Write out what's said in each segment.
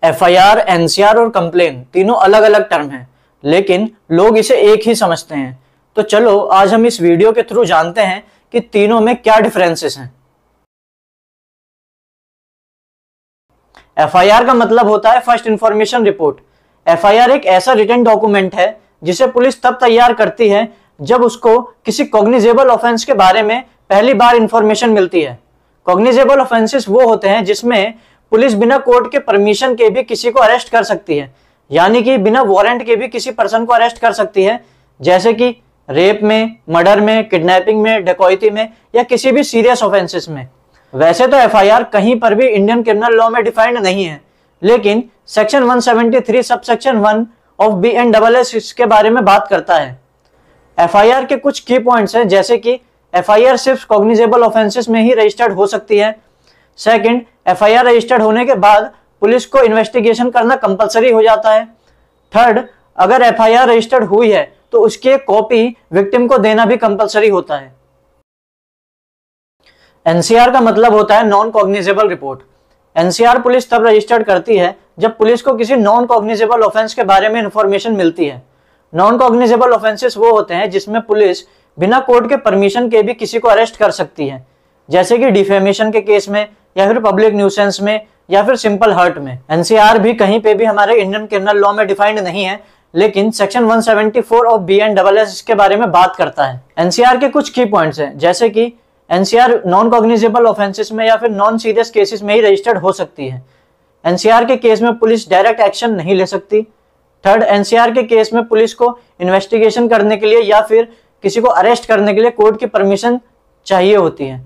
FIR, NCR और complain तीनों अलग अलग टर्म हैं, लेकिन लोग इसे एक ही समझते हैं। तो चलो आज हम इस वीडियो के थ्रू जानते हैं कि तीनों में क्या डिफरेंसेस हैं। एफआईआर का मतलब होता है फर्स्ट इंफॉर्मेशन रिपोर्ट। एफआईआर एक ऐसा रिटन डॉक्यूमेंट है जिसे पुलिस तब तैयार करती है जब उसको किसी कॉग्निजेबल ऑफेंस के बारे में पहली बार इंफॉर्मेशन मिलती है। कॉग्निजेबल ऑफेंसेस वो होते हैं जिसमें पुलिस बिना कोर्ट के परमिशन के भी किसी को अरेस्ट कर सकती है, यानी कि बिना वारंट के भी किसी पर्सन को अरेस्ट कर सकती है, जैसे कि रेप में, मर्डर में, किडनैपिंग में, डकैती में या किसी भी सीरियस ऑफेंसेस में। वैसे तो एफआईआर कहीं पर भी इंडियन क्रिमिनल लॉ में डिफाइंड नहीं है, लेकिन सेक्शन 173 सबसेक्शन 1 ऑफ BNSS इसके बारे में बात करता है। एफआईआर के कुछ की पॉइंट्स हैं, जैसे कि एफआईआर सिर्फ कॉग्निजेबल ऑफेंसेस में ही रजिस्टर्ड हो सकती है। सेकंड, एफआईआर रजिस्टर्ड होने के बाद पुलिस को इन्वेस्टिगेशन करना कंपलसरी हो जाता है। थर्ड, अगर एफआईआर रजिस्टर्ड हुई है तो उसकी एक कॉपी विक्टिम को देना भी कंपलसरी होता है। एनसीआर का मतलब होता है non cognizable report. NCR police तब रजिस्टर्ड करती है जब पुलिस को किसी नॉन कॉग्निजेबल ऑफेंस के बारे में इंफॉर्मेशन मिलती है। नॉन कॉग्निजेबल ऑफेंसेस वो होते हैं जिसमें पुलिस बिना कोर्ट के परमिशन के भी किसी को अरेस्ट कर सकती है, जैसे कि डिफेमेशन के केस में या फिर पब्लिक न्यूसेंस में या फिर सिंपल हर्ट में। एनसीआर भी कहीं पे भी हमारे इंडियन क्रिमिनल लॉ में डिफाइंड नहीं है, लेकिन सेक्शन 174 ऑफ BNSS इसके बारे में बात करता है। एनसीआर के कुछ की पॉइंट्स हैं, जैसे कि एनसीआर नॉन कॉग्निजेबल ऑफेंसेस में या फिर नॉन सीरियस केसेस में ही रजिस्टर्ड हो सकती है। एनसीआर के केस में पुलिस डायरेक्ट एक्शन नहीं ले सकती। थर्ड, एनसीआर के केस में पुलिस को इन्वेस्टिगेशन करने के लिए या फिर किसी को अरेस्ट करने के लिए कोर्ट की परमिशन चाहिए होती है।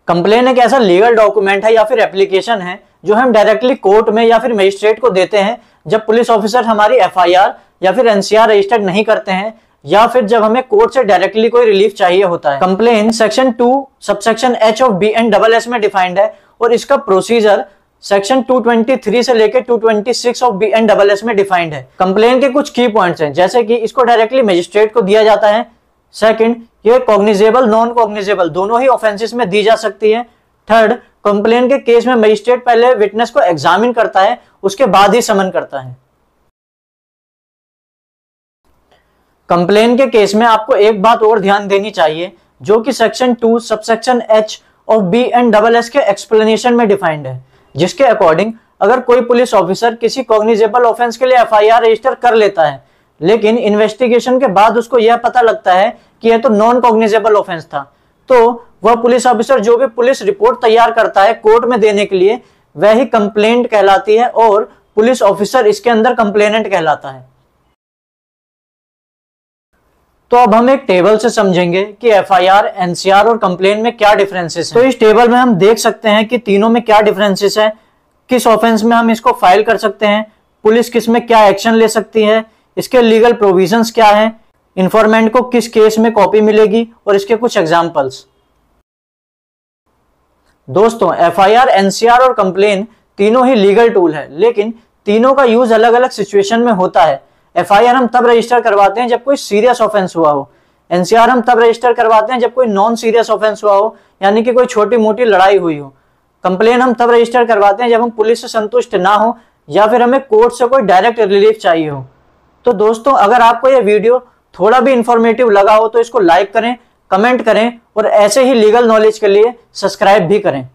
कंप्लेन एक ऐसा लीगल डॉक्यूमेंट है या फिर एप्लीकेशन है जो हम डायरेक्टली कोर्ट में या फिर मजिस्ट्रेट को देते हैं जब पुलिस ऑफिसर हमारी एफआईआर या फिर एनसीआर रजिस्टर्ड नहीं करते हैं, या फिर जब हमें कोर्ट से डायरेक्टली कोई रिलीफ चाहिए होता है। Complain section 2 subsection H of BNSS में डिफाइंड है और इसका प्रोसीजर सेक्शन 223 से लेकर 226 ऑफ BNSS में डिफाइंड है। कंप्लेन के कुछ की पॉइंट्स हैं, जैसे कि इसको डायरेक्टली मजिस्ट्रेट को दिया जाता है। सेकंड, ये कॉग्निजेबल नॉन कॉग्निजेबल दोनों ही ऑफेंसेस में दी जा सकती है। थर्ड, कंप्लेन के केस में मजिस्ट्रेट पहले विटनेस को एग्जामिन करता है, उसके बाद ही समन करता है। कंप्लेन के केस में आपको एक बात और ध्यान देनी चाहिए, जो कि section 2 subsection H of BNSS के एक्सप्लेनेशन में डिफाइंड है, जिसके अकॉर्डिंग अगर कोई पुलिस ऑफिसर किसी कॉग्निजेबल ऑफेंस के लिए एफआईआर रजिस्टर कर लेता है, लेकिन इन्वेस्टिगेशन के बाद उसको यह पता लगता है कि यह तो नॉन कॉग्निजेबल ऑफेंस था, तो वह पुलिस ऑफिसर जो भी पुलिस रिपोर्ट तैयार करता है कोर्ट में देने के लिए, वह ही कंप्लेंट कहलाती है और पुलिस ऑफिसर इसके अंदर कंप्लेनेंट कहलाता है। तो अब हम एक टेबल से समझेंगे कि एफआईआर, एनसीआर और कंप्लेन में क्या डिफरेंसेस हैं। तो इस टेबल में हम देख सकते हैं कि तीनों में क्या डिफरेंसेस है, किस ऑफेंस में हम इसको फाइल कर सकते हैं, पुलिस किस में क्या एक्शन ले सकती है, इसके लीगल प्रोविजंस क्या है, इंफॉर्मेंट को किस केस में कॉपी मिलेगी और इसके कुछ एग्जांपल्स। दोस्तों, एफआईआर, एनसीआर और कंप्लेन तीनों ही लीगल टूल है, लेकिन तीनों का यूज अलग अलग सिचुएशन में होता है। एफआईआर हम तब रजिस्टर करवाते हैं जब कोई सीरियस ऑफेंस हुआ हो। एनसीआर हम तब रजिस्टर करवाते हैं जब कोई नॉन सीरियस ऑफेंस हुआ हो, यानी कि कोई छोटी मोटी लड़ाई हुई हो। कंप्लेन हम तब रजिस्टर करवाते हैं जब हम पुलिस से संतुष्ट ना हो या फिर हमें कोर्ट से कोई डायरेक्ट रिलीफ चाहिए हो। तो दोस्तों, अगर आपको यह वीडियो थोड़ा भी इंफॉर्मेटिव लगा हो तो इसको लाइक करें, कमेंट करें और ऐसे ही लीगल नॉलेज के लिए सब्सक्राइब भी करें।